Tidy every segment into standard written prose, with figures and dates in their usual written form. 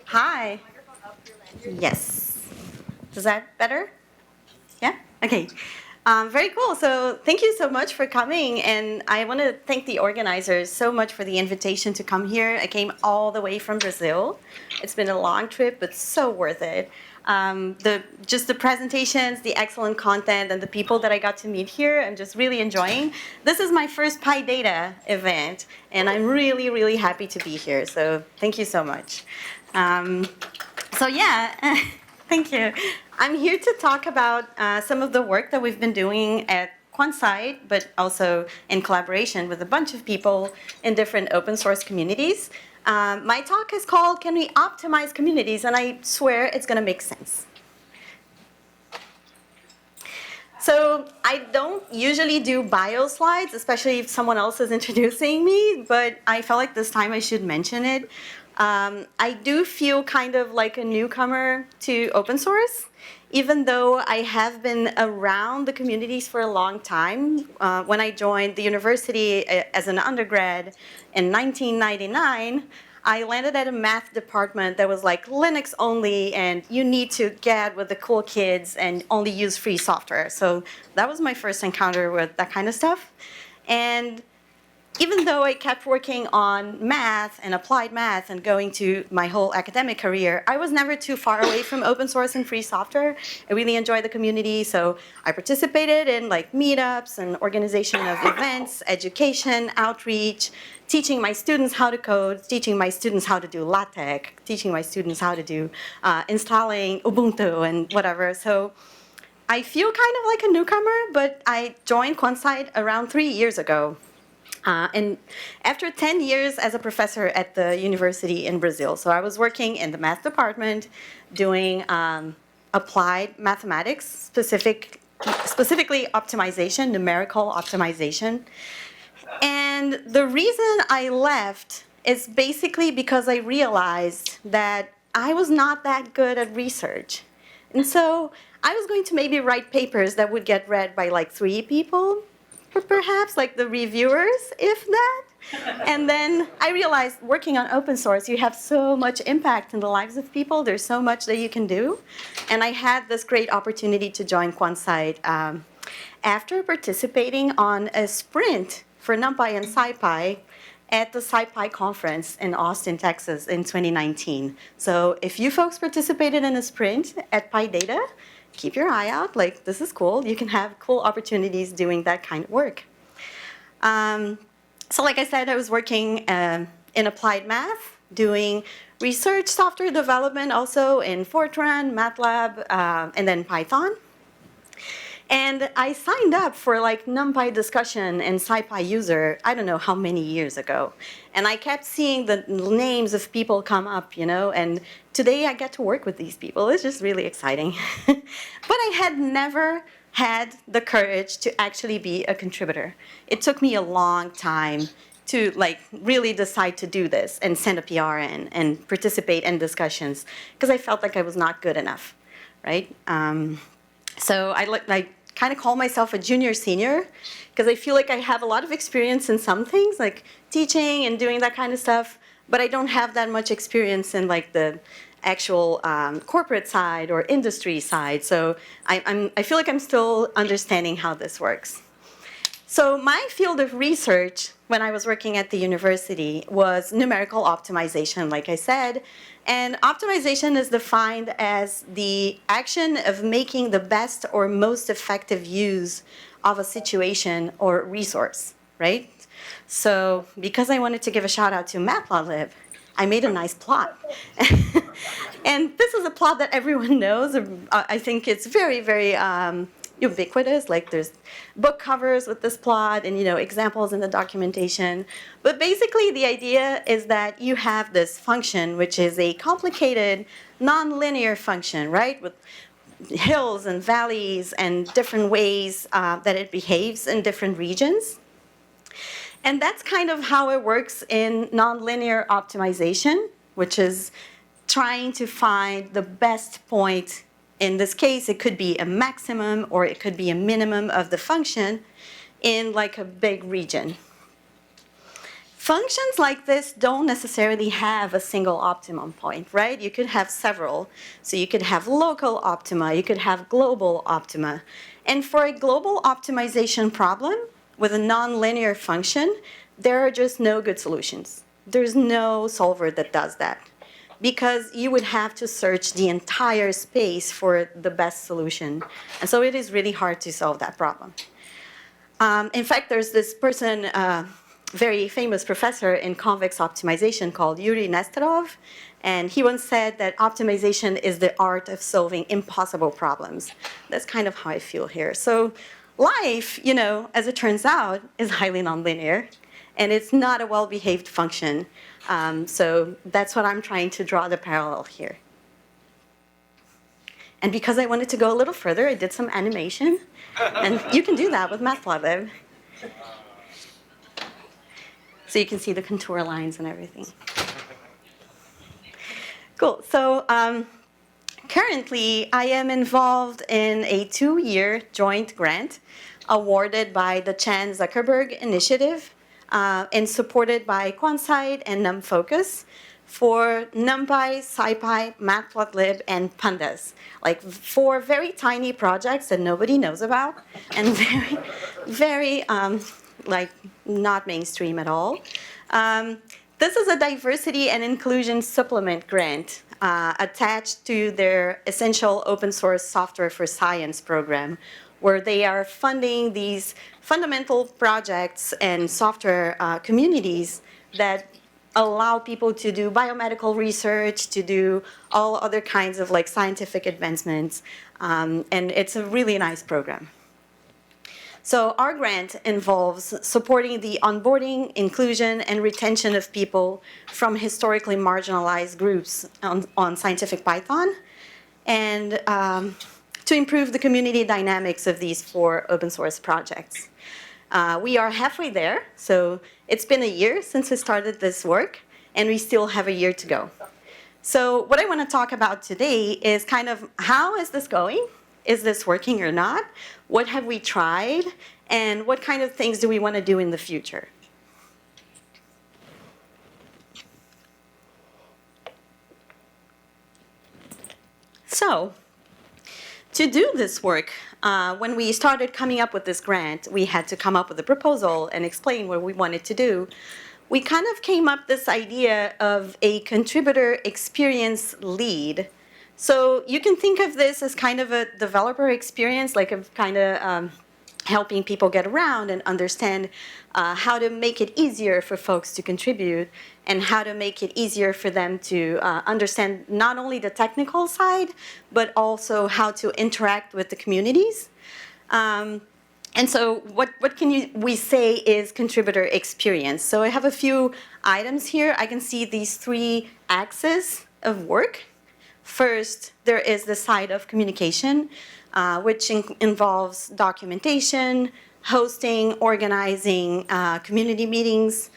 Hi. Yes. Is that better? Yeah? Okay. Very cool. So thank you so much for coming. And I want to thank the organizers so much for the invitation to come here. I came all the way from Brazil. It's been a long trip, but so worth it. Just the presentations, the excellent content, and the people that I got to meet here, I'm just really enjoying. This is my first PyData event, and I'm really, really happy to be here. So thank you so much. So yeah, thank you. I'm here to talk about some of the work that we've been doing at QuantSci, but also in collaboration with a bunch of people in different open source communities. My talk is called Can We Optimize Communities? And I swear it's going to make sense. So I don't usually do bio slides, especially if someone else is introducing me, but I felt like this time I should mention it. I do feel kind of like a newcomer to open source, even though I have been around the communities for a long time. When I joined the university as an undergrad in 1999, I landed at a math department that was like Linux only, and you need to get with the cool kids and only use free software. So that was my first encounter with that kind of stuff. And even though I kept working on math and applied math and going to my whole academic career, I was never too far away from open source and free software. I really enjoyed the community, so I participated in like meetups and organization of events, education, outreach, teaching my students how to code, teaching my students how to do LaTeX, teaching my students how to do installing Ubuntu and whatever. So I feel kind of like a newcomer, but I joined QuantSci around 3 years ago. And after 10 years as a professor at the university in Brazil, so I was working in the math department doing applied mathematics, specifically optimization, numerical optimization. And the reason I left is basically because I realized that I was not that good at research. And so I was going to maybe write papers that would get read by like 3 people, perhaps, like the reviewers, if that. And then I realized working on open source, you have so much impact in the lives of people. There's so much that you can do. And I had this great opportunity to join QuantSci after participating on a sprint for NumPy and SciPy at the SciPy conference in Austin, Texas in 2019. So if you folks participated in a sprint at PyData, keep your eye out. Like, this is cool. You can have cool opportunities doing that kind of work. So like I said, I was working in applied math, doing research software development also in Fortran, Matlab, and then Python. And I signed up for like NumPy discussion and SciPy user, I don't know how many years ago. And I kept seeing the names of people come up, you know, and today I get to work with these people. It's just really exciting. But I had never had the courage to actually be a contributor. It took me a long time to like really decide to do this and send a PR in and participate in discussions because I felt like I was not good enough, right? So I kind of call myself a junior senior because I feel like I have a lot of experience in some things, like teaching and doing that kind of stuff, but I don't have that much experience in like the actual corporate side or industry side. So I feel like I'm still understanding how this works. So my field of research when I was working at the university was numerical optimization, like I said. And optimization is defined as the action of making the best or most effective use of a situation or resource, right? So because I wanted to give a shout out to Matplotlib, I made a nice plot. And this is a plot that everyone knows. I think it's very, very ubiquitous. Like there's book covers with this plot and, you know, examples in the documentation. But basically the idea is that you have this function, which is a complicated nonlinear function, right? With hills and valleys and different ways that it behaves in different regions. And that's kind of how it works in nonlinear optimization, which is trying to find the best point. In this case, it could be a maximum or it could be a minimum of the function in like a big region. Functions like this don't necessarily have a single optimum point, right? You could have several. So you could have local optima, you could have global optima. And for a global optimization problem with a nonlinear function, there are just no good solutions. There's no solver that does that, because you would have to search the entire space for the best solution. And so it is really hard to solve that problem. In fact, there's this person, very famous professor in convex optimization called Yuri Nesterov, and he once said that optimization is the art of solving impossible problems. That's kind of how I feel here. So life, as it turns out, is highly nonlinear, and it's not a well-behaved function. So that's what I'm trying to draw the parallel here. And because I wanted to go a little further, I did some animation. And you can do that with Matplotlib. So you can see the contour lines and everything. Cool. So currently, I am involved in a 2-year joint grant awarded by the Chan Zuckerberg Initiative and supported by Quantside and NumFocus for NumPy, SciPy, Matplotlib, and pandas. Like 4 very tiny projects that nobody knows about and very, very like not mainstream at all. This is a diversity and inclusion supplement grant attached to their essential open source software for science program, where they are funding these fundamental projects and software communities that allow people to do biomedical research, to do all other kinds of like scientific advancements, and it's a really nice program. So our grant involves supporting the onboarding, inclusion, and retention of people from historically marginalized groups on scientific Python, and to improve the community dynamics of these 4 open source projects. We are halfway there, so it's been a year since we started this work, and we still have a year to go. So what I want to talk about today is kind of how is this going? Is this working or not? What have we tried? And what kind of things do we want to do in the future? So, to do this work, when we started coming up with this grant, we had to come up with a proposal and explain what we wanted to do. We kind of came up with this idea of a contributor experience lead. So you can think of this as kind of a developer experience, like of kind of helping people get around and understand how to make it easier for folks to contribute and how to make it easier for them to understand not only the technical side, but also how to interact with the communities. And so what can we say is contributor experience? So I have a few items here. I can see these 3 axes of work. First, there is the side of communication, which involves documentation, hosting, organizing community meetings,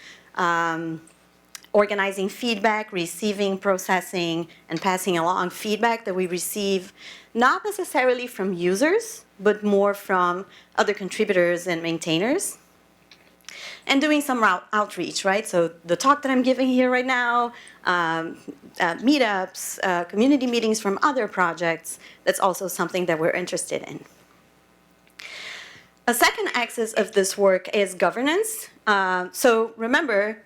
organizing feedback, receiving, processing, and passing along feedback that we receive, not necessarily from users, but more from other contributors and maintainers. And doing some outreach, right? So the talk that I'm giving here right now, meetups, community meetings from other projects, that's also something that we're interested in. A second axis of this work is governance. So remember,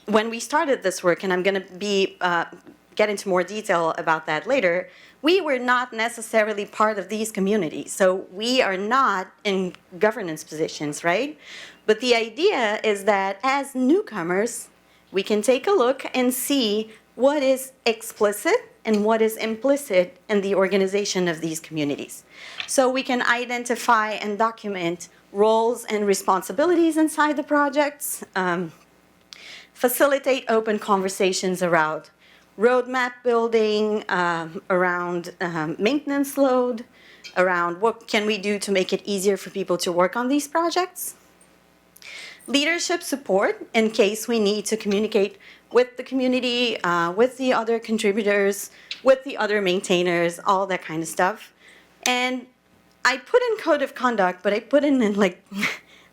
when we started this work, and I'm going to get into more detail about that later, we were not necessarily part of these communities. So we are not in governance positions, right? But the idea is that as newcomers, we can take a look and see what is explicit and what is implicit in the organization of these communities. So we can identify and document roles and responsibilities inside the projects, facilitate open conversations around roadmap building, around maintenance load, around what can we do to make it easier for people to work on these projects. Leadership support in case we need to communicate with the community, with the other contributors, with the other maintainers, all that kind of stuff. And I put in code of conduct, but I put in like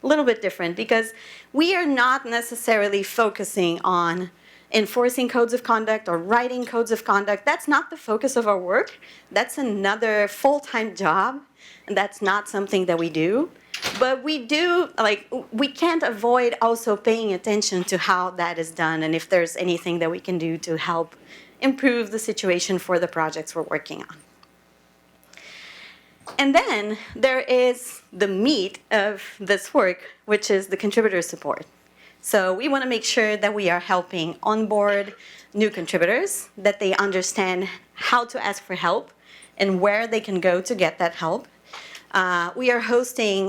a little bit different because we are not necessarily focusing on enforcing codes of conduct or writing codes of conduct. That's not the focus of our work. That's another full-time job, and that's not something that we do. But we do, like, we can't avoid also paying attention to how that is done and if there's anything that we can do to help improve the situation for the projects we're working on. And then there is the meat of this work, which is the contributor support. So we want to make sure that we are helping onboard new contributors, that they understand how to ask for help and where they can go to get that help. We are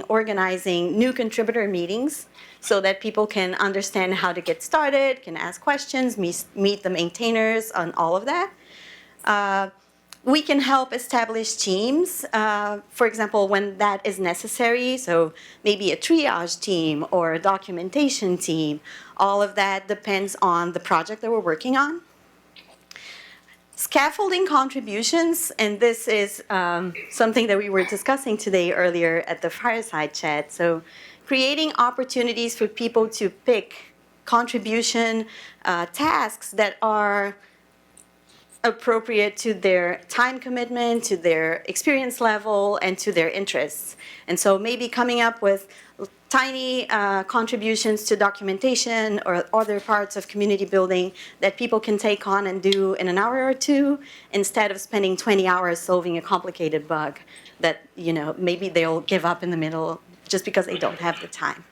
organizing new contributor meetings so that people can understand how to get started, can ask questions, meet the maintainers on all of that. We can help establish teams, for example, when that is necessary. So maybe a triage team or a documentation team. All of that depends on the project that we're working on. Scaffolding contributions, and this is something that we were discussing today earlier at the fireside chat. So creating opportunities for people to pick contribution tasks that are appropriate to their time commitment, to their experience level, and to their interests. And so maybe coming up with tiny contributions to documentation or other parts of community building that people can take on and do in an hour or two instead of spending 20 hours solving a complicated bug that, you know, maybe they'll give up in the middle just because they don't have the time.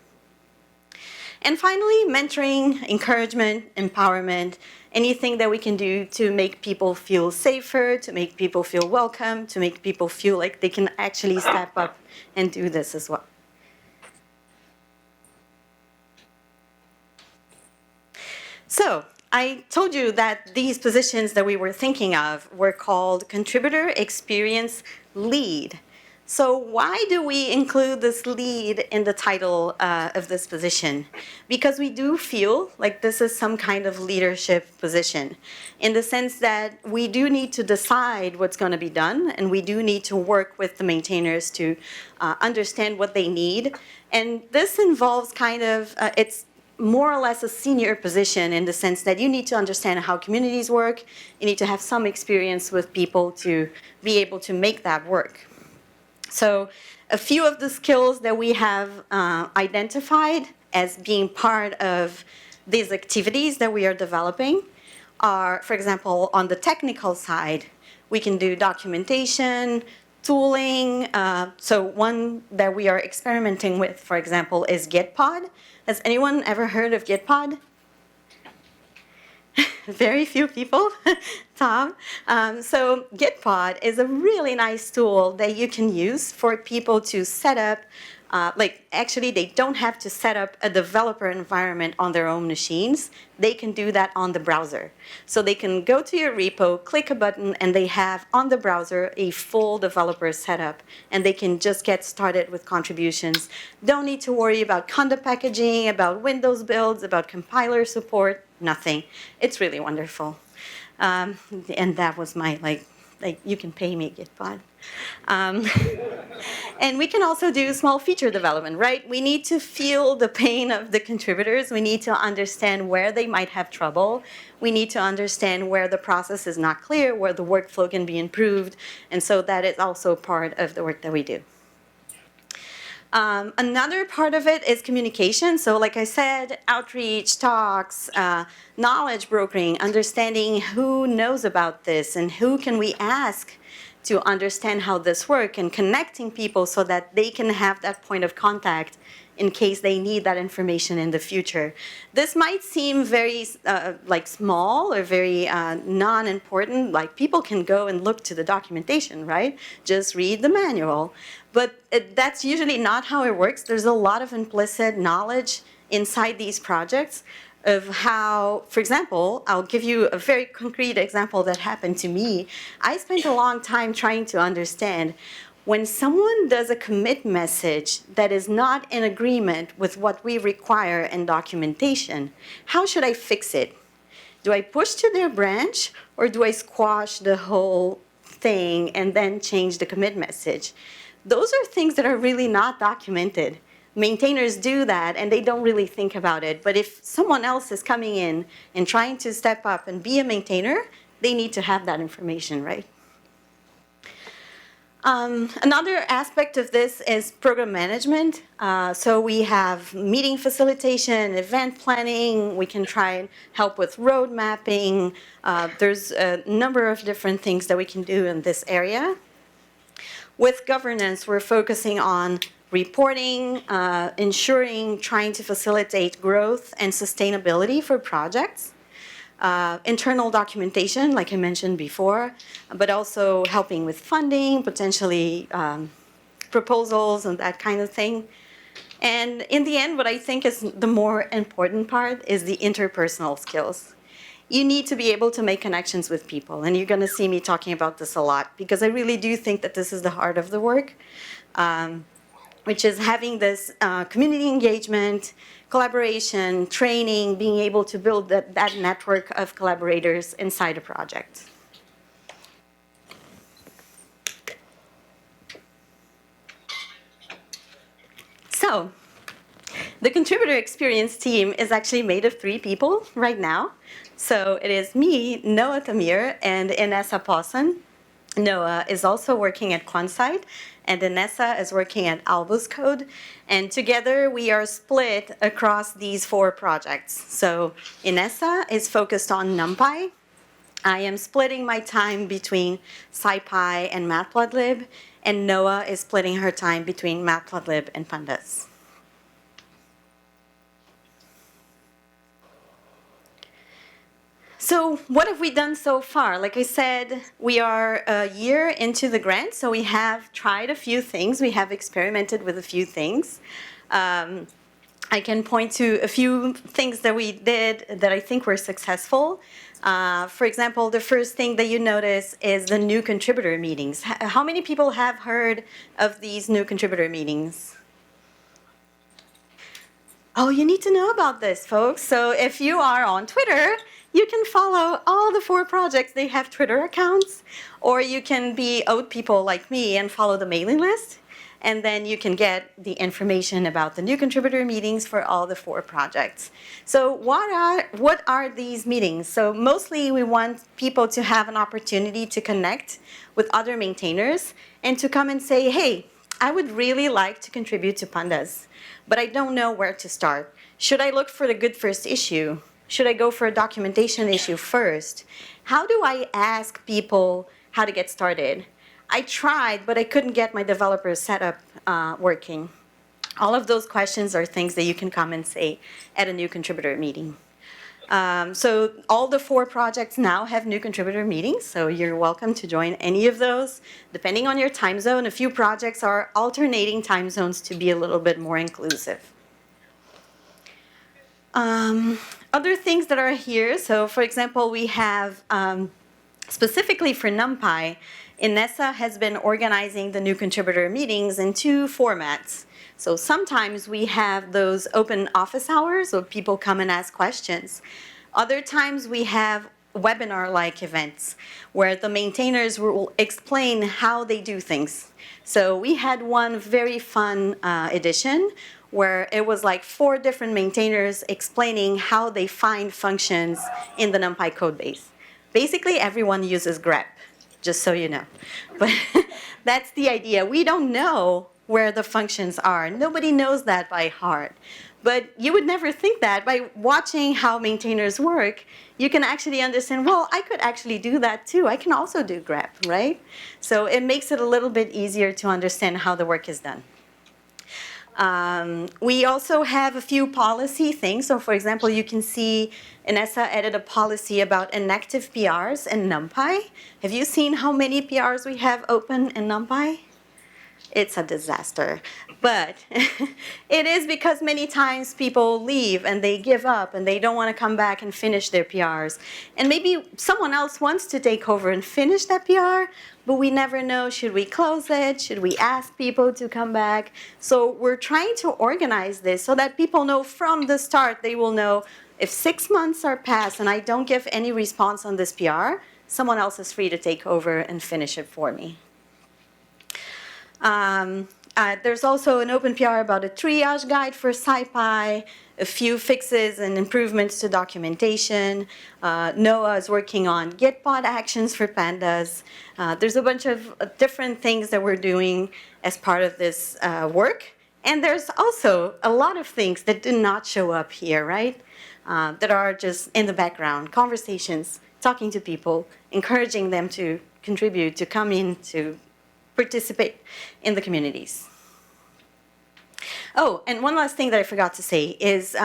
And finally, mentoring, encouragement, empowerment, anything that we can do to make people feel safer, to make people feel welcome, to make people feel like they can actually step up and do this as well. So I told you that these positions that we were thinking of were called Contributor Experience Lead. So why do we include this lead in the title of this position? Because we do feel like this is some kind of leadership position in the sense that we do need to decide what's going to be done, and we do need to work with the maintainers to understand what they need. And this involves kind of, it's more or less a senior position in the sense that you need to understand how communities work. You need to have some experience with people to be able to make that work. So a few of the skills that we have identified as being part of these activities that we are developing are, for example, on the technical side, we can do documentation, tooling. So one that we are experimenting with, for example, is Gitpod. Has anyone ever heard of Gitpod? Very few people, Tom. So Gitpod is a really nice tool that you can use for people to set up, actually they don't have to set up a developer environment on their own machines. They can do that on the browser. So they can go to your repo, click a button, and they have on the browser a full developer setup, and they can just get started with contributions. Don't need to worry about conda packaging, about Windows builds, about compiler support. Nothing. It's really wonderful. And that was my, like you can pay me, Gitpod. And we can also do small feature development, right? We need to feel the pain of the contributors. We need to understand where they might have trouble. We need to understand where the process is not clear, where the workflow can be improved. And so that is also part of the work that we do. Another part of it is communication. So like I said, outreach, talks, knowledge brokering, understanding who knows about this and who can we ask to understand how this works, and connecting people so that they can have that point of contact in case they need that information in the future. This might seem very small or very non-important, like people can go and look to the documentation, right? Just read the manual. But that's usually not how it works. There's a lot of implicit knowledge inside these projects of how, for example, I'll give you a very concrete example that happened to me. I spent a long time trying to understand when someone does a commit message that is not in agreement with what we require in documentation, how should I fix it? Do I push to their branch, or do I squash the whole thing and then change the commit message? Those are things that are really not documented. maintainers do that and they don't really think about it. But if someone else is coming in and trying to step up and be a maintainer, they need to have that information, right? Another aspect of this is program management. So we have meeting facilitation, event planning. We can try and help with road mapping. There's a number of different things that we can do in this area. With governance, we're focusing on reporting, ensuring, trying to facilitate growth and sustainability for projects. Internal documentation, like I mentioned before, but also helping with funding, potentially proposals and that kind of thing. And in the end, what I think is the more important part is the interpersonal skills. You need to be able to make connections with people, and you're going to see me talking about this a lot, because I really do think that this is the heart of the work, which is having this community engagement, collaboration, training, being able to build that network of collaborators inside a project. So, the contributor experience team is actually made of 3 people right now. So it is me, Noah Tamir, and Inessa Pawson. Noah is also working at Quantsite, and Inessa is working at Albus Code. And together we are split across these 4 projects. So Inessa is focused on NumPy. I am splitting my time between SciPy and Matplotlib, and Noah is splitting her time between Matplotlib and pandas. So what have we done so far? Like I said, we are a year into the grant, so we have tried a few things. We have experimented with a few things. I can point to a few things that we did that I think were successful. For example, the first thing that you notice is the new contributor meetings. How many people have heard of these new contributor meetings? Oh, you need to know about this, folks. So if you are on Twitter, you can follow all the 4 projects. They have Twitter accounts, or you can be old people like me and follow the mailing list. And then you can get the information about the new contributor meetings for all the 4 projects. So what are these meetings? So mostly we want people to have an opportunity to connect with other maintainers and to come and say, hey, I would really like to contribute to pandas, but I don't know where to start. Should I look for the good first issue? Should I go for a documentation issue first? How do I ask people how to get started? I tried, but I couldn't get my developer setup working. All of those questions are things that you can come and say at a new contributor meeting. So all the 4 projects now have new contributor meetings, so you're welcome to join any of those. Depending on your time zone, a few projects are alternating time zones to be a little bit more inclusive. Other things that are here, so for example, we have, specifically for NumPy, Inessa has been organizing the new contributor meetings in 2 formats. So sometimes we have those open office hours where people come and ask questions. Other times we have webinar-like events where the maintainers will explain how they do things. So we had one very fun edition where it was like 4 different maintainers explaining how they find functions in the NumPy codebase. Basically, everyone uses grep, just so you know. But that's the idea. We don't know where the functions are. Nobody knows that by heart. But you would never think that. By watching how maintainers work, you can actually understand, well, I could actually do that too. I can also do grep, right? So it makes it a little bit easier to understand how the work is done. We also have a few policy things. So for example, you can see Inessa added a policy about inactive PRs in NumPy. Have you seen how many PRs we have open in NumPy? It's a disaster. But it is because many times people leave and they give up and they don't want to come back and finish their PRs. And maybe someone else wants to take over and finish that PR, but we never know, should we close it? Should we ask people to come back? So we're trying to organize this so that people know from the start, they will know if 6 months are passed and I don't give any response on this PR, someone else is free to take over and finish it for me. There's also an open PR about a triage guide for SciPy, a few fixes and improvements to documentation. Noah is working on Gitpod actions for pandas. There's a bunch of different things that we're doing as part of this work. And there's also a lot of things that do not show up here, right? That are just in the background, conversations, talking to people, encouraging them to contribute, to come in, to participate in the communities. Oh, and one last thing that I forgot to say is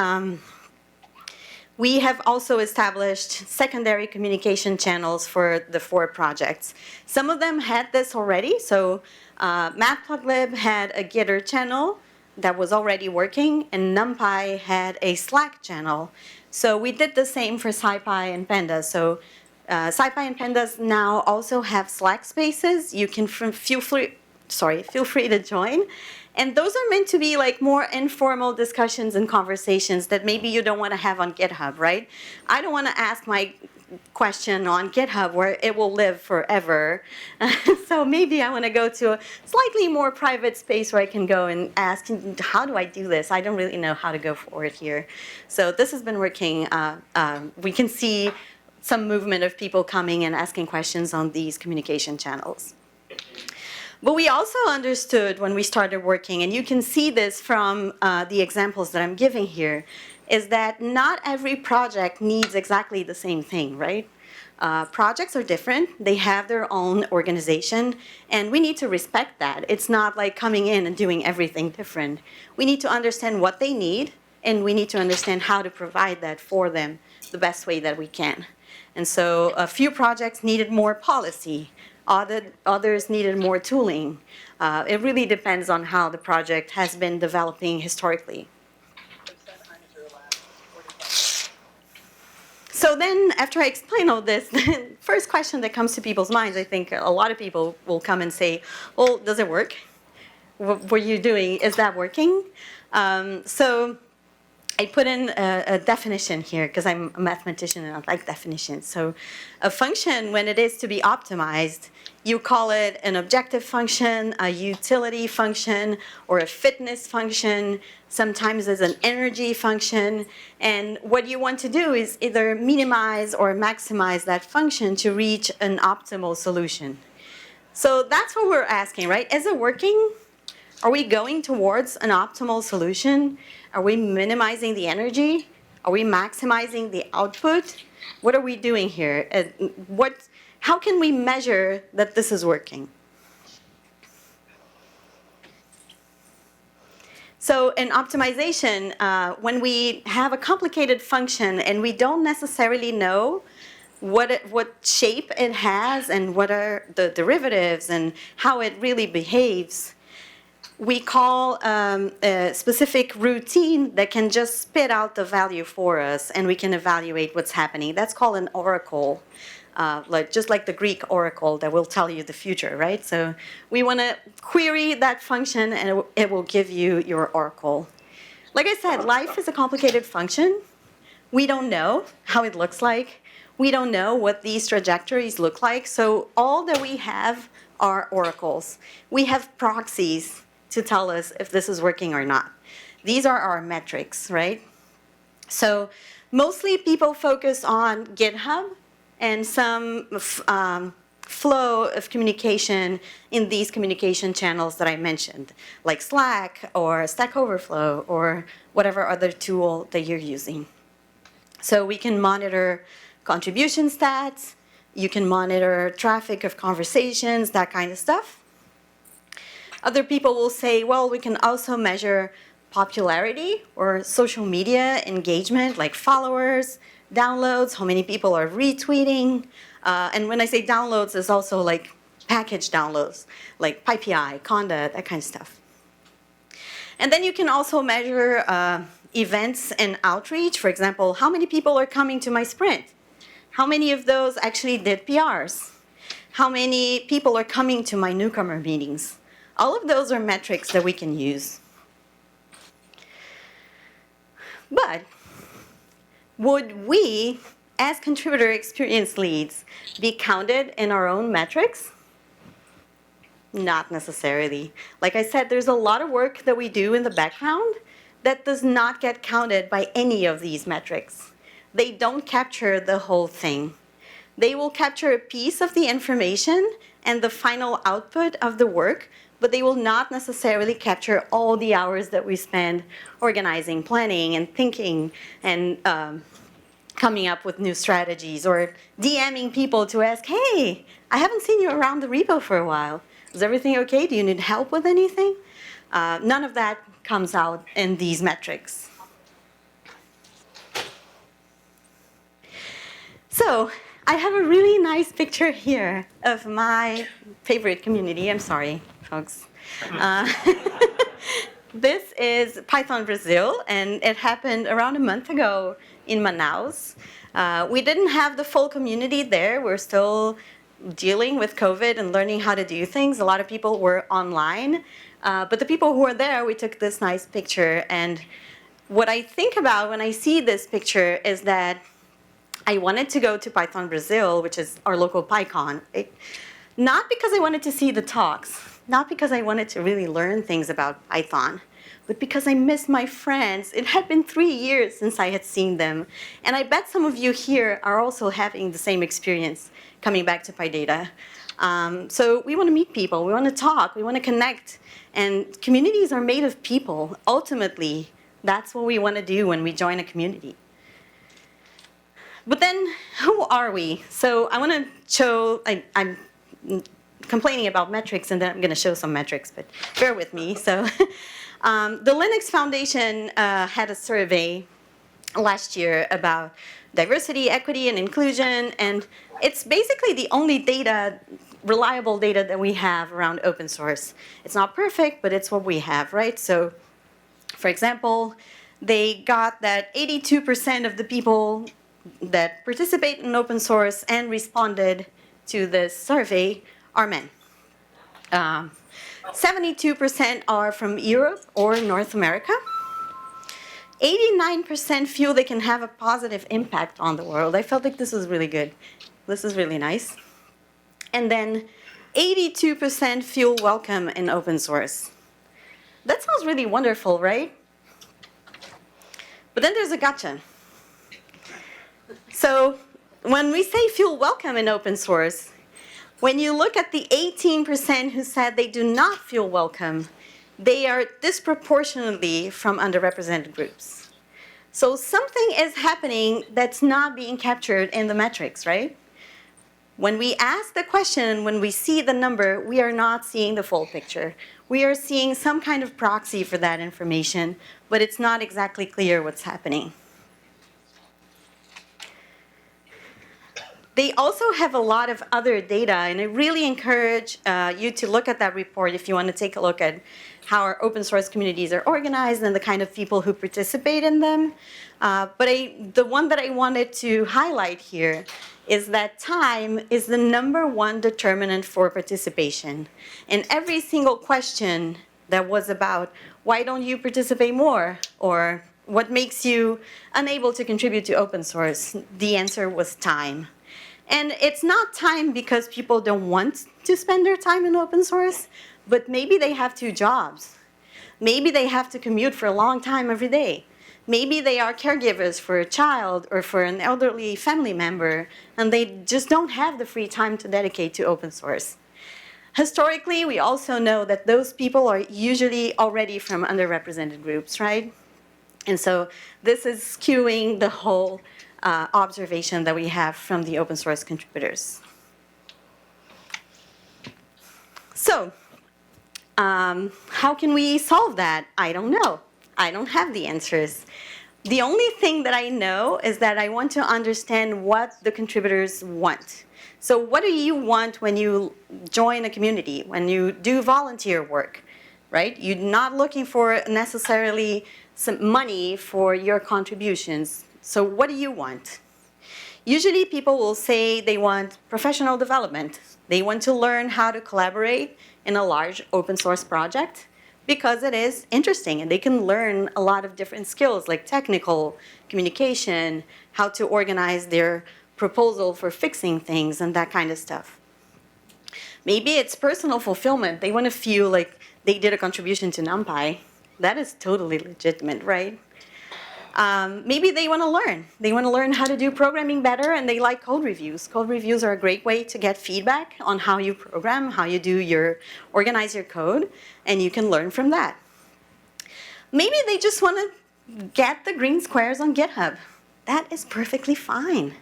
we have also established secondary communication channels for the 4 projects. Some of them had this already. So Matplotlib had a Gitter channel that was already working, and NumPy had a Slack channel. So we did the same for SciPy and pandas. So SciPy and pandas now also have Slack spaces. You can feel free to join. And those are meant to be like more informal discussions and conversations that maybe you don't want to have on GitHub, right? I don't want to ask my question on GitHub where it will live forever. So maybe I want to go to a slightly more private space where I can go and ask, how do I do this? I don't really know how to go forward here. So this has been working. We can see some movement of people coming and asking questions on these communication channels. But we also understood when we started working, and you can see this from the examples that I'm giving here, is that not every project needs exactly the same thing, right? Projects are different. They have their own organization, and we need to respect that. It's not like coming in and doing everything different. We need to understand what they need, and we need to understand how to provide that for them the best way that we can. And so a few projects needed more policy. Others needed more tooling. It really depends on how the project has been developing historically. So then, after I explain all this, the first question that comes to people's minds, I think a lot of people will come and say, well, does it work? What are you doing? Is that working? So I put in a definition here because I'm a mathematician and I like definitions. So a function, when it is to be optimized, you call it an objective function, a utility function, or a fitness function. Sometimes it's an energy function. And what you want to do is either minimize or maximize that function to reach an optimal solution. So that's what we're asking, right? Is it working? Are we going towards an optimal solution? Are we minimizing the energy? Are we maximizing the output? What are we doing here? How can we measure that this is working? So in optimization, when we have a complicated function and we don't necessarily know what shape it has and what are the derivatives and how it really behaves, we call a specific routine that can just spit out the value for us, and we can evaluate what's happening. That's called an oracle, just like the Greek oracle that will tell you the future, right? So we want to query that function, and it will give you your oracle. Like I said, life is a complicated function. We don't know how it looks like. We don't know what these trajectories look like. So all that we have are oracles. We have proxies to tell us if this is working or not. These are our metrics, right? So mostly people focus on GitHub and some flow of communication in these communication channels that I mentioned, like Slack or Stack Overflow or whatever other tool that you're using. So we can monitor contribution stats, you can monitor traffic of conversations, that kind of stuff. Other people will say, well, we can also measure popularity or social media engagement, like followers, downloads, how many people are retweeting. And when I say downloads, it's also like package downloads, like PyPI, Conda, that kind of stuff. And then you can also measure events and outreach. For example, how many people are coming to my sprint? How many of those actually did PRs? How many people are coming to my newcomer meetings? All of those are metrics that we can use. But would we, as contributor experience leads, be counted in our own metrics? Not necessarily. Like I said, there's a lot of work that we do in the background that does not get counted by any of these metrics. They don't capture the whole thing. They will capture a piece of the information and the final output of the work, but they will not necessarily capture all the hours that we spend organizing, planning, and thinking, and coming up with new strategies, or DMing people to ask, hey, I haven't seen you around the repo for a while. Is everything okay? Do you need help with anything? None of that comes out in these metrics. So I have a really nice picture here of my favorite community. I'm sorry, folks. This is Python Brazil, and it happened around a month ago in Manaus. We didn't have the full community there. We're still dealing with COVID and learning how to do things. A lot of people were online, but the people who were there, we took this nice picture. And what I think about when I see this picture is that I wanted to go to Python Brazil, which is our local PyCon, not because I wanted to see the talks, not because I wanted to really learn things about Python, but because I miss my friends. It had been 3 years since I had seen them. And I bet some of you here are also having the same experience coming back to PyData. So we want to meet people, we want to talk, we want to connect. And communities are made of people. Ultimately, that's what we want to do when we join a community. But then, who are we? So I want to show, I'm complaining about metrics, and then I'm going to show some metrics, but bear with me. So the Linux Foundation had a survey last year about diversity, equity, and inclusion, and it's basically the only data, reliable data that we have around open source. It's not perfect, but it's what we have, right? So, for example, they got that 82% of the people that participate in open source and responded to this survey are men. 72% are from Europe or North America. 89% feel they can have a positive impact on the world. I felt like this was really good. This is really nice. And then 82% feel welcome in open source. That sounds really wonderful, right? But then there's a gotcha. So when we say feel welcome in open source, when you look at the 18% who said they do not feel welcome, they are disproportionately from underrepresented groups. So something is happening that's not being captured in the metrics, right? When we ask the question, when we see the number, we are not seeing the full picture. We are seeing some kind of proxy for that information, but it's not exactly clear what's happening. They also have a lot of other data, and I really encourage you to look at that report if you want to take a look at how our open source communities are organized and the kind of people who participate in them. But the one that I wanted to highlight here is that time is the #1 determinant for participation. And every single question that was about, why don't you participate more? Or what makes you unable to contribute to open source? The answer was time. And it's not time because people don't want to spend their time in open source, but maybe they have 2 jobs. Maybe they have to commute for a long time every day. Maybe they are caregivers for a child or for an elderly family member, and they just don't have the free time to dedicate to open source. Historically, we also know that those people are usually already from underrepresented groups, right? And so this is skewing the whole observation that we have from the open source contributors. So, how can we solve that? I don't know. I don't have the answers. The only thing that I know is that I want to understand what the contributors want. So what do you want when you join a community, when you do volunteer work, right? You're not looking for necessarily some money for your contributions. So what do you want? Usually people will say they want professional development. They want to learn how to collaborate in a large open source project because it is interesting and they can learn a lot of different skills like technical, communication, how to organize their proposal for fixing things and that kind of stuff. Maybe it's personal fulfillment. They want to feel like they did a contribution to NumPy. That is totally legitimate, right? Maybe they want to learn. They want to learn how to do programming better, and they like code reviews. Code reviews are a great way to get feedback on how you program, how you organize your code, and you can learn from that. Maybe they just want to get the green squares on GitHub. That is perfectly fine.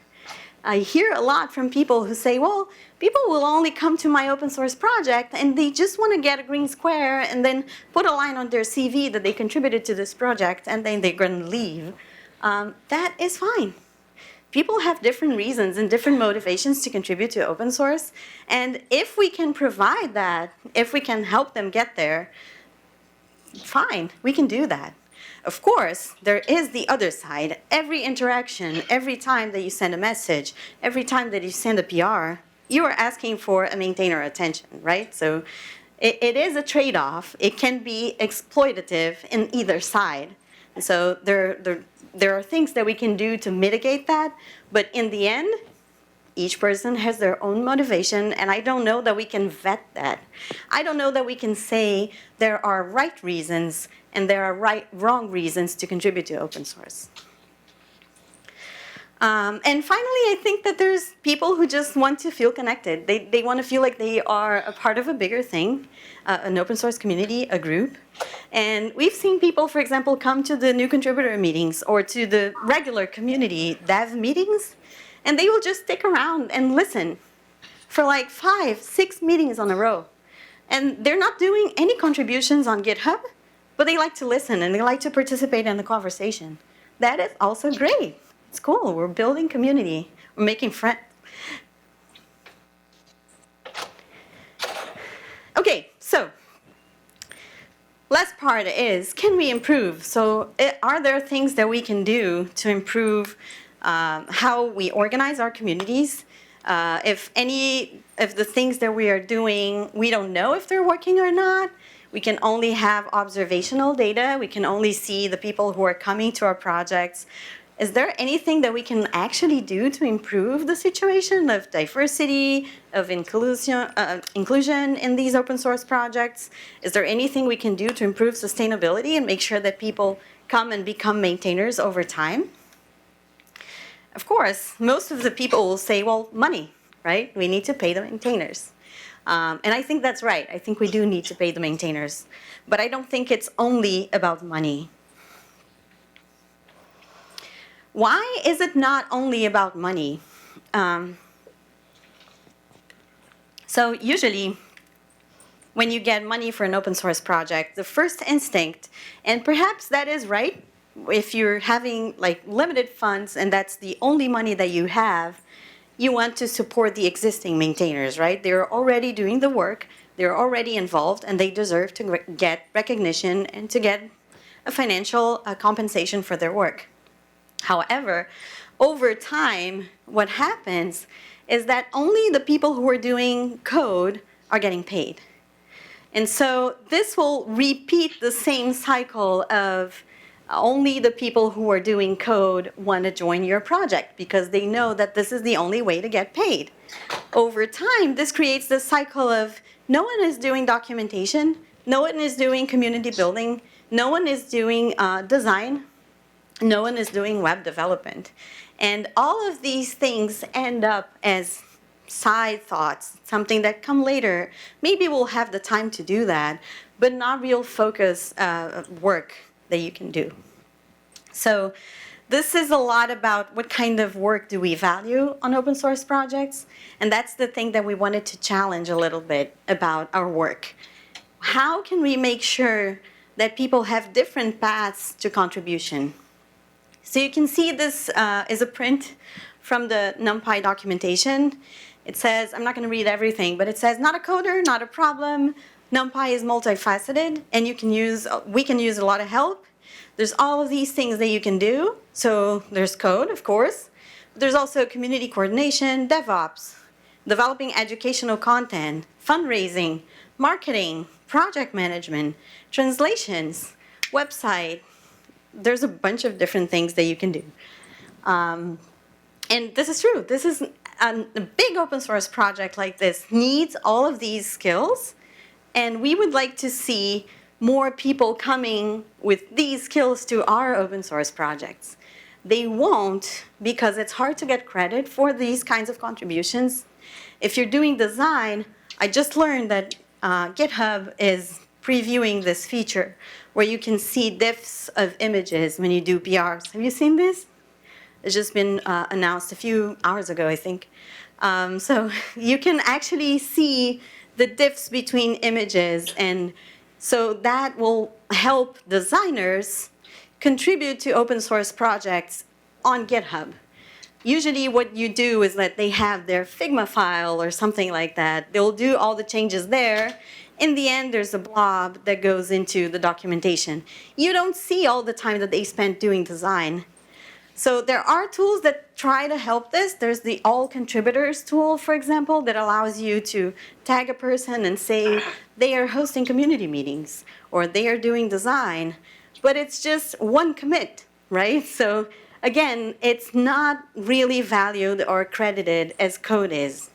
I hear a lot from people who say, well, people will only come to my open source project and they just want to get a green square and then put a line on their CV that they contributed to this project and then they're going to leave. That is fine. People have different reasons and different motivations to contribute to open source. And if we can provide that, if we can help them get there, fine, we can do that. Of course, there is the other side. Every interaction, every time that you send a message, every time that you send a PR, you are asking for a maintainer attention, right? So it is a trade-off. It can be exploitative in either side. And so there are things that we can do to mitigate that, but in the end, each person has their own motivation, and I don't know that we can vet that. I don't know that we can say there are right reasons and there are wrong reasons to contribute to open source. And finally, I think that there's people who just want to feel connected. They want to feel like they are a part of a bigger thing, an open source community, a group. And we've seen people, for example, come to the new contributor meetings or to the regular community dev meetings, and they will just stick around and listen for like 5, 6 meetings on a row. And they're not doing any contributions on GitHub, but they like to listen and they like to participate in the conversation. That is also great. It's cool. We're building community. We're making friends. Okay, so last part is, can we improve? So are there things that we can do to improve how we organize our communities? If the things that we are doing, we don't know if they're working or not. We can only have observational data. We can only see the people who are coming to our projects. Is there anything that we can actually do to improve the situation of diversity, of inclusion in these open source projects? Is there anything we can do to improve sustainability and make sure that people come and become maintainers over time? Of course, most of the people will say, well, money, right? We need to pay the maintainers. And I think that's right. I think we do need to pay the maintainers. But I don't think it's only about money. Why is it not only about money? So usually, when you get money for an open source project, the first instinct, and perhaps that is right, if you're having like limited funds and that's the only money that you have, you want to support the existing maintainers, right? They're already doing the work, they're already involved, and they deserve to get recognition and to get a financial compensation for their work. However, over time, what happens is that only the people who are doing code are getting paid. And so this will repeat the same cycle of only the people who are doing code want to join your project because they know that this is the only way to get paid. Over time, this creates this cycle of no one is doing documentation, no one is doing community building, no one is doing design, no one is doing web development. And all of these things end up as side thoughts, something that come later. Maybe we'll have the time to do that, but not real focus work that you can do. So this is a lot about what kind of work do we value on open source projects, and that's the thing that we wanted to challenge a little bit about our work. How can we make sure that people have different paths to contribution? So you can see this is a print from the NumPy documentation. It says, I'm not going to read everything, but it says, not a coder, not a problem. NumPy is multifaceted, and we can use a lot of help. There's all of these things that you can do. So there's code, of course. But there's also community coordination, DevOps, developing educational content, fundraising, marketing, project management, translations, website. There's a bunch of different things that you can do. And this is true. This is a big open source project like this needs all of these skills, and we would like to see more people coming with these skills to our open source projects. They won't, because it's hard to get credit for these kinds of contributions. If you're doing design, I just learned that GitHub is previewing this feature where you can see diffs of images when you do PRs. Have you seen this? It's just been announced a few hours ago, I think. So you can actually see the diffs between images, and so that will help designers contribute to open source projects on GitHub. Usually what you do is that they have their Figma file or something like that. They'll do all the changes there. In the end, there's a blob that goes into the documentation. You don't see all the time that they spent doing design. So there are tools that try to help this. There's the all contributors tool, for example, that allows you to tag a person and say they are hosting community meetings or they are doing design. But it's just one commit, right? So again, it's not really valued or credited as code is.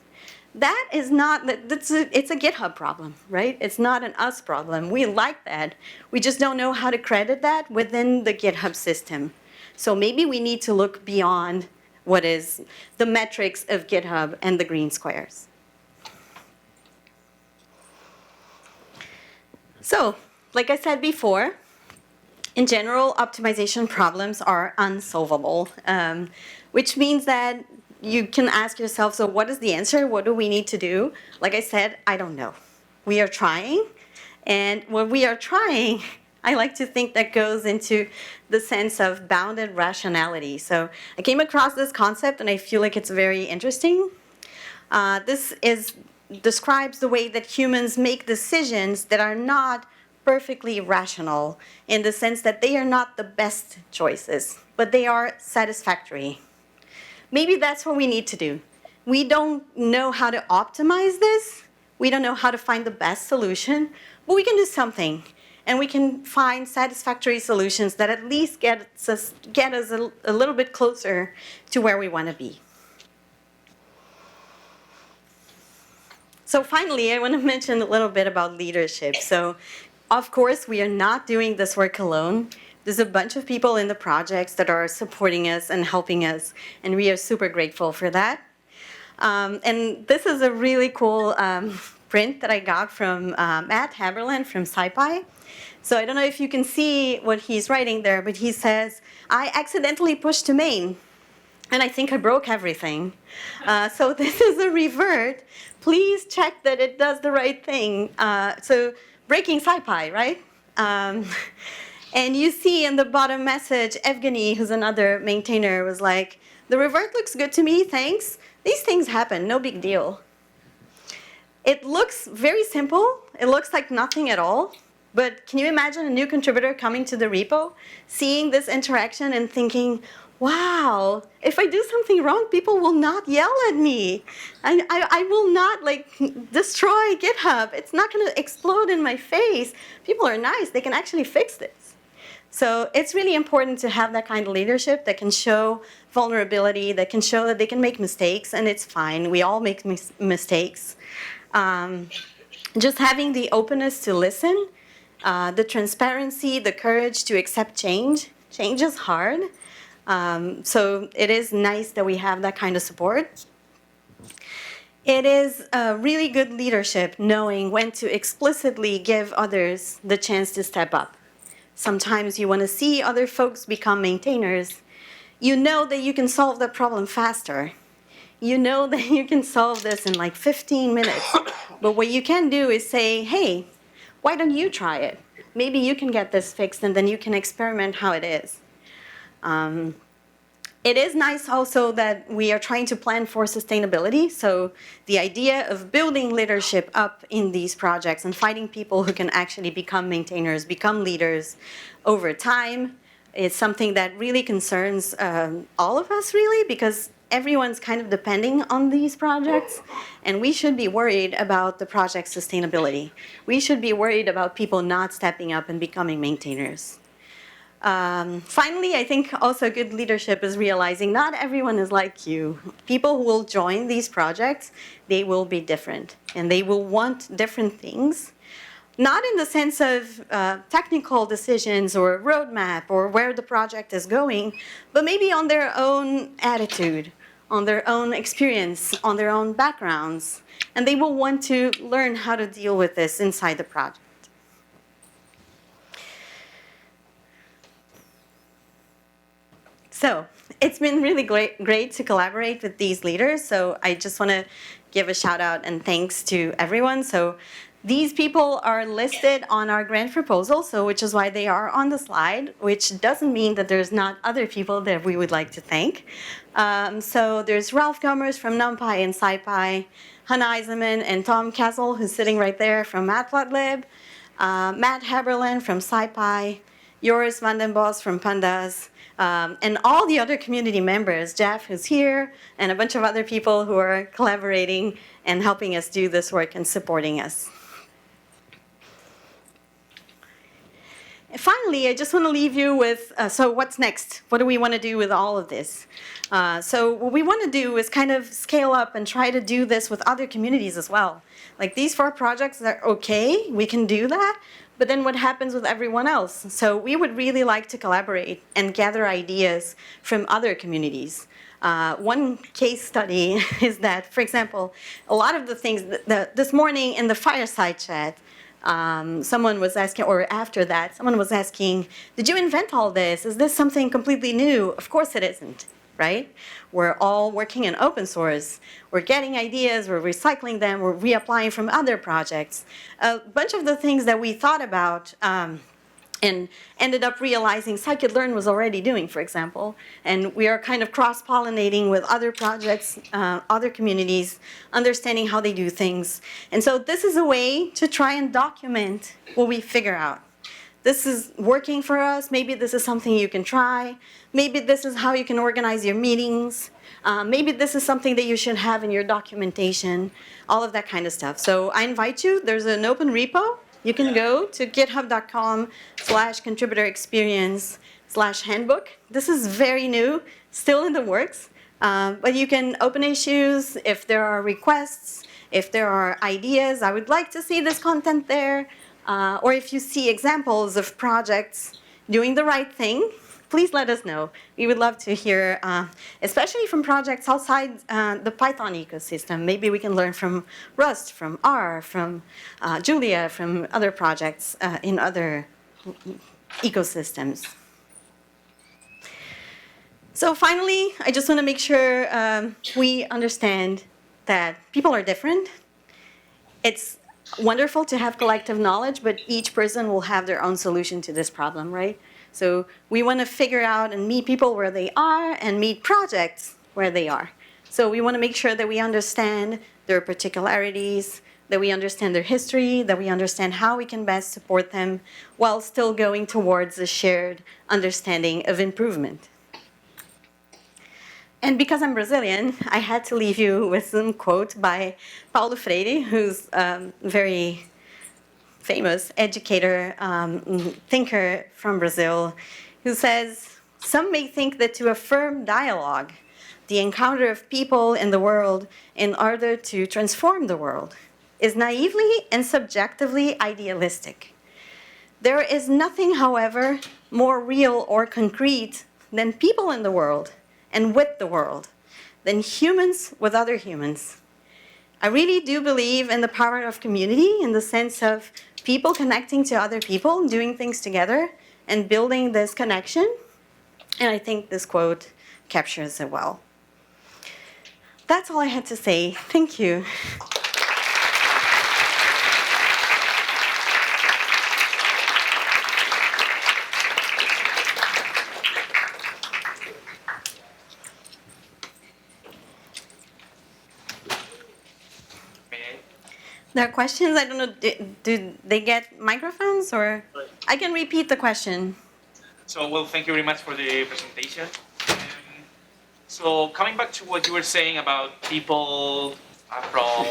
That is not, it's a GitHub problem, right? It's not an us problem. We like that. We just don't know how to credit that within the GitHub system. So maybe we need to look beyond what is the metrics of GitHub and the green squares. So, like I said before, in general, optimization problems are unsolvable, which means that you can ask yourself, so what is the answer? What do we need to do? Like I said, I don't know. We are trying, and when we are trying, I like to think that goes into the sense of bounded rationality. So I came across this concept, and I feel like it's very interesting. This describes the way that humans make decisions that are not perfectly rational, in the sense that they are not the best choices, but they are satisfactory. Maybe that's what we need to do. We don't know how to optimize this. We don't know how to find the best solution, but we can do something. And we can find satisfactory solutions that at least get us a little bit closer to where we want to be. So finally, I want to mention a little bit about leadership. So, of course, we are not doing this work alone. There's a bunch of people in the projects that are supporting us and helping us, and we are super grateful for that. And this is a really cool print that I got from Matt Haberland from SciPy. So I don't know if you can see what he's writing there, but he says, I accidentally pushed to main, and I think I broke everything. So this is a revert. Please check that it does the right thing. So breaking SciPy, right? And you see in the bottom message, Evgeny, who's another maintainer, was like, the revert looks good to me, thanks. These things happen, no big deal. It looks very simple. It looks like nothing at all. But can you imagine a new contributor coming to the repo, seeing this interaction and thinking, wow, if I do something wrong, people will not yell at me. I will not destroy GitHub. It's not going to explode in my face. People are nice. They can actually fix this. So it's really important to have that kind of leadership that can show vulnerability, that can show that they can make mistakes, and it's fine. We all make mistakes. Just having the openness to listen, the transparency, the courage to accept change. Change is hard. So it is nice that we have that kind of support. It is really good leadership knowing when to explicitly give others the chance to step up. Sometimes you want to see other folks become maintainers. You know that you can solve the problem faster. You know that you can solve this in like 15 minutes. But what you can do is say, hey, why don't you try it? Maybe you can get this fixed, and then you can experiment how it is. It is nice also that we are trying to plan for sustainability. So the idea of building leadership up in these projects and finding people who can actually become maintainers, become leaders over time, is something that really concerns all of us, really, because everyone's kind of depending on these projects, and we should be worried about the project's sustainability. We should be worried about people not stepping up and becoming maintainers. Finally, I think also good leadership is realizing not everyone is like you. People who will join these projects, they will be different, and they will want different things. Not in the sense of technical decisions or roadmap or where the project is going, but maybe on their own attitude, on their own experience, on their own backgrounds. And they will want to learn how to deal with this inside the project. So it's been really great to collaborate with these leaders. So I just want to give a shout out and thanks to everyone. So these people are listed on our grant proposal, so which is why they are on the slide, which doesn't mean that there's not other people that we would like to thank. So there's Ralph Gomers from NumPy and SciPy, Hannah Eisenman and Tom Castle, who's sitting right there from Matplotlib, Matt Haberlin from SciPy, Joris van den Bos from Pandas, and all the other community members, Jeff, who's here, and a bunch of other people who are collaborating and helping us do this work and supporting us. And finally, I just want to leave you with, so what's next? What do we want to do with all of this? So what we want to do is kind of scale up and try to do this with other communities as well. Like these 4 projects are okay, we can do that, but then what happens with everyone else? So we would really like to collaborate and gather ideas from other communities. One case study is that, for example, a lot of the things that this morning in the fireside chat, someone was asking, or after that, someone was asking, did you invent all this? Is this something completely new? Of course it isn't, right? We're all working in open source. We're getting ideas, we're recycling them, we're reapplying from other projects. A bunch of the things that we thought about and ended up realizing scikit-learn was already doing, for example. And we are kind of cross-pollinating with other projects, other communities, understanding how they do things. And so this is a way to try and document what we figure out. This is working for us. Maybe this is something you can try. Maybe this is how you can organize your meetings. Maybe this is something that you should have in your documentation, all of that kind of stuff. So I invite you, there's an open repo. You can go to github.com/contributorexperience/handbook. This is very new, still in the works. But you can open issues if there are requests, if there are ideas. I would like to see this content there. Or if you see examples of projects doing the right thing, please let us know. We would love to hear, especially from projects outside the Python ecosystem. Maybe we can learn from Rust, from R, from Julia, from other projects in other ecosystems. So finally, I just want to make sure we understand that people are different. It's wonderful to have collective knowledge, but each person will have their own solution to this problem, right? So we want to figure out and meet people where they are and meet projects where they are. So we want to make sure that we understand their particularities, that we understand their history, that we understand how we can best support them while still going towards a shared understanding of improvement. And because I'm Brazilian, I had to leave you with some quote by Paulo Freire, who's very famous educator, thinker from Brazil, who says, some may think that to affirm dialogue, the encounter of people in the world in order to transform the world, is naively and subjectively idealistic. There is nothing, however, more real or concrete than people in the world and with the world, than humans with other humans. I really do believe in the power of community in the sense of people connecting to other people, doing things together, and building this connection. And I think this quote captures it well. That's all I had to say. Thank you. There are questions. I don't know, do they get microphones or? I can repeat the question. So, well, thank you very much for the presentation. So coming back to what you were saying about people from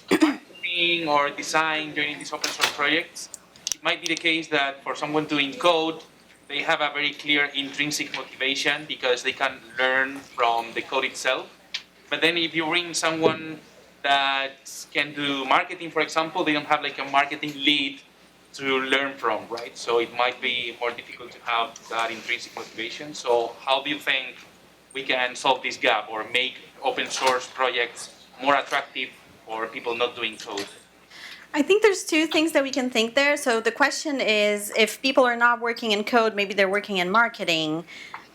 marketing or design joining these open source projects, it might be the case that for someone doing code, they have a very clear intrinsic motivation because they can learn from the code itself. But then if you bring someone that can do marketing, for example, they don't have like a marketing lead to learn from, right? So it might be more difficult to have that intrinsic motivation. So how do you think we can solve this gap or make open source projects more attractive for people not doing code? I think there's two things that we can think there. So the question is, if people are not working in code, maybe they're working in marketing,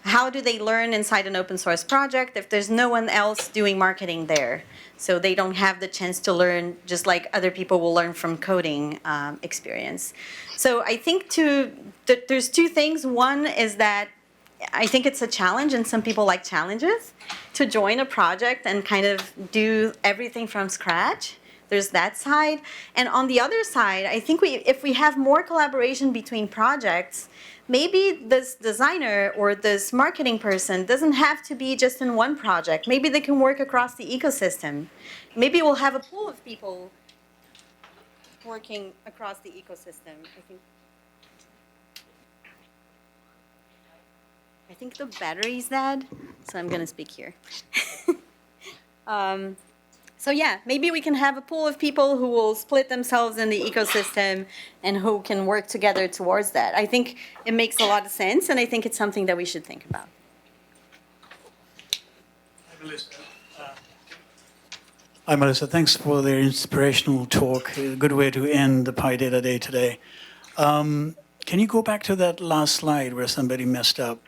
how do they learn inside an open source project if there's no one else doing marketing there? So they don't have the chance to learn just like other people will learn from coding experience. So I think there's two things. One is that I think it's a challenge, and some people like challenges, to join a project and kind of do everything from scratch. There's that side. And on the other side, I think if we have more collaboration between projects, maybe this designer or this marketing person doesn't have to be just in one project. Maybe they can work across the ecosystem. Maybe we'll have a pool of people working across the ecosystem. I think the battery's dead, so I'm going to speak here. So yeah, maybe we can have a pool of people who will split themselves in the ecosystem and who can work together towards that. I think it makes a lot of sense, and I think it's something that we should think about. Hi, Melissa. Thanks for the inspirational talk. A good way to end the PyData Day today. Can you go back to that last slide where somebody messed up?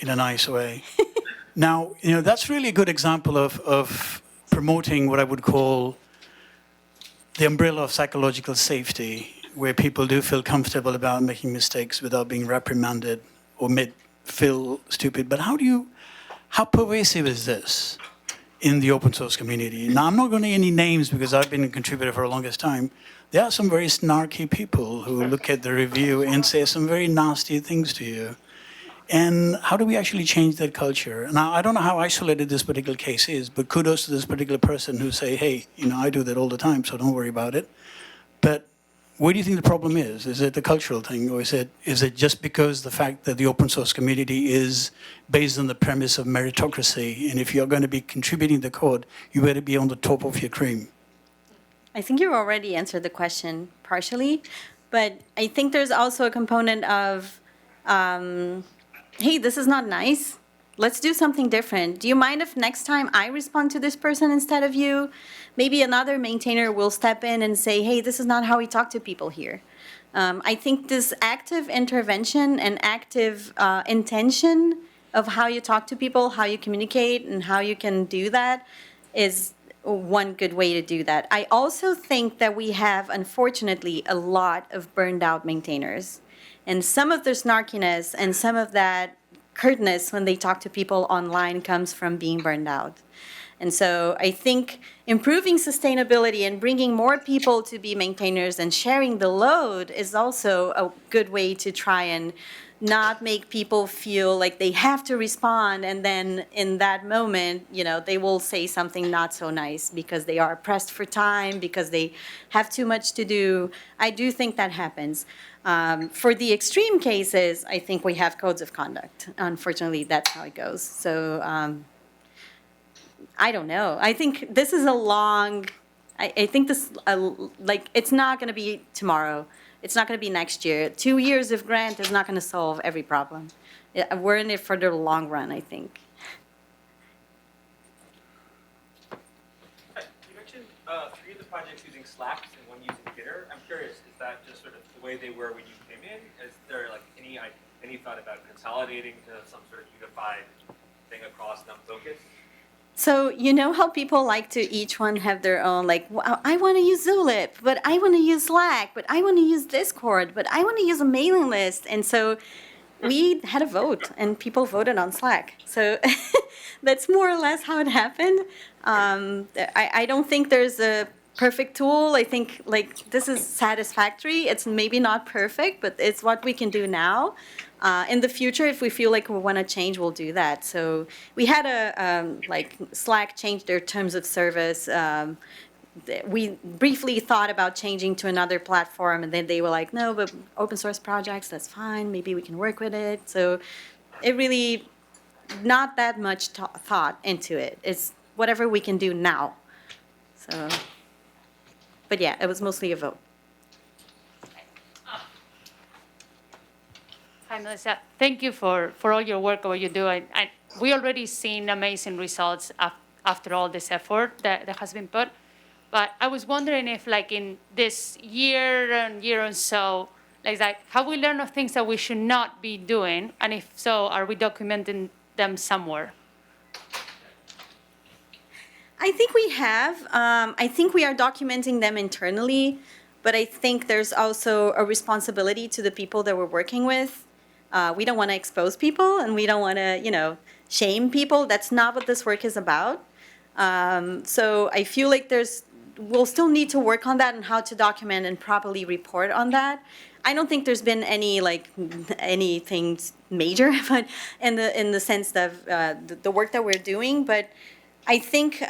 In a nice way. Now, that's really a good example of promoting what I would call the umbrella of psychological safety, where people do feel comfortable about making mistakes without being reprimanded or feel stupid. But how pervasive is this in the open source community? Now, I'm not going to name any names because I've been a contributor for the longest time. There are some very snarky people who look at the review and say some very nasty things to you. And how do we actually change that culture? Now, I don't know how isolated this particular case is, but kudos to this particular person who say, hey, I do that all the time, so don't worry about it. But where do you think the problem is? Is it the cultural thing, or is it just because the fact that the open source community is based on the premise of meritocracy, and if you're going to be contributing the code, you better be on the top of your cream? I think you already answered the question partially, but I think there's also a component of, hey, this is not nice. Let's do something different. Do you mind if next time I respond to this person instead of you? Maybe another maintainer will step in and say, hey, this is not how we talk to people here. I think this active intervention and active intention of how you talk to people, how you communicate, and how you can do that is one good way to do that. I also think that we have, unfortunately, a lot of burned out maintainers. And some of their snarkiness and some of that curtness when they talk to people online comes from being burned out. And so I think improving sustainability and bringing more people to be maintainers and sharing the load is also a good way to try and not make people feel like they have to respond, and then in that moment, they will say something not so nice because they are pressed for time, because they have too much to do. I do think that happens. For the extreme cases, I think we have codes of conduct. Unfortunately, that's how it goes. So I don't know. I think this is a long, I think this, it's not going to be tomorrow. It's not going to be next year. 2 years of grant is not going to solve every problem. We're in it for the long run, I think. You mentioned 3 of the projects using Slack and 1 using Gitter. I'm curious, is that just sort of the way they were when you came in? Is there any thought about consolidating to some sort of unified thing across NumFocus? So you know how people like to each one have their own, well, I want to use Zulip, but I want to use Slack, but I want to use Discord, but I want to use a mailing list. And so we had a vote, and people voted on Slack. So that's more or less how it happened. I don't think there's a perfect tool. I think this is satisfactory. It's maybe not perfect, but it's what we can do now. In the future, if we feel like we want to change, we'll do that. So we had Slack change their terms of service. we briefly thought about changing to another platform, and then they were like, no, but open source projects, that's fine. Maybe we can work with it. So it really, not that much thought into it. It's whatever we can do now. So, but yeah, it was mostly a vote. Hi, Melissa. Thank you for all your work, what you do. We already seen amazing results after all this effort that has been put. But I was wondering if, like, in this year or so, like, have we learned of things that we should not be doing? And if so, are we documenting them somewhere? I think we have. I think we are documenting them internally, but I think there's also a responsibility to the people that we're working with. We don't want to expose people, and we don't want to, shame people. That's not what this work is about. So I feel like we'll still need to work on that and how to document and properly report on that. I don't think there's been anything major, but in the sense of the work that we're doing. But I think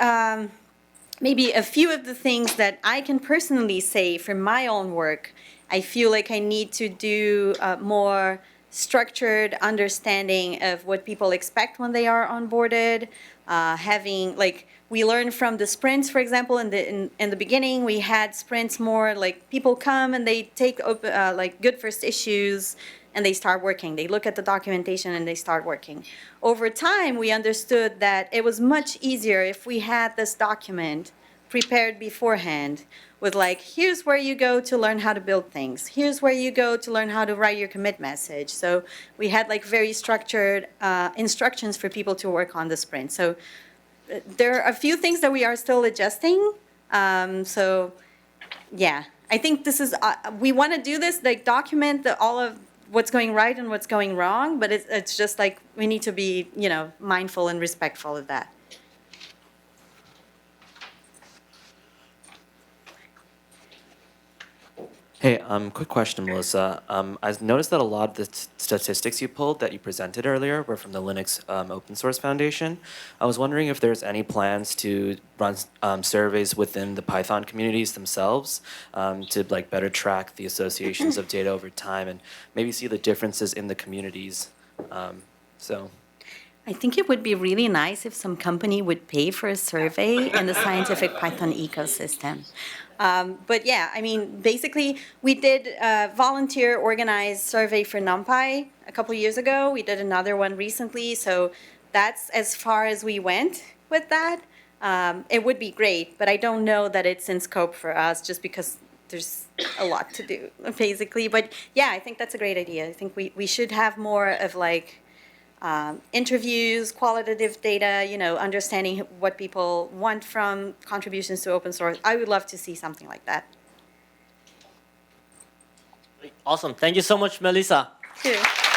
maybe a few of the things that I can personally say from my own work, I feel like I need to do more structured understanding of what people expect when they are onboarded. Having, like, we learned from the sprints, for example, in the beginning, we had sprints more like people come and they take like good first issues and they start working. They look at the documentation and they start working. Over time, we understood that it was much easier if we had this document prepared beforehand with, like, here's where you go to learn how to build things. Here's where you go to learn how to write your commit message. So we had, like, very structured instructions for people to work on the sprint. So there are a few things that we are still adjusting. So yeah, I think this is, we want to do this, like, document all of what's going right and what's going wrong, but it's just like we need to be, mindful and respectful of that. Hey, quick question, Melissa. I noticed that a lot of the statistics you pulled that you presented earlier were from the Linux Open Source Foundation. I was wondering if there's any plans to run surveys within the Python communities themselves to, like, better track the associations of data over time and maybe see the differences in the communities. I think it would be really nice if some company would pay for a survey in the scientific Python ecosystem. But yeah, I mean, basically, we did a volunteer organized survey for NumPy a couple years ago. We did another one recently, so that's as far as we went with that. It would be great, but I don't know that it's in scope for us just because there's a lot to do, basically. But yeah, I think that's a great idea. I think we should have more of, like, interviews, qualitative data, understanding what people want from contributions to open source. I would love to see something like that. Awesome. Thank you so much, Melissa. Thank you.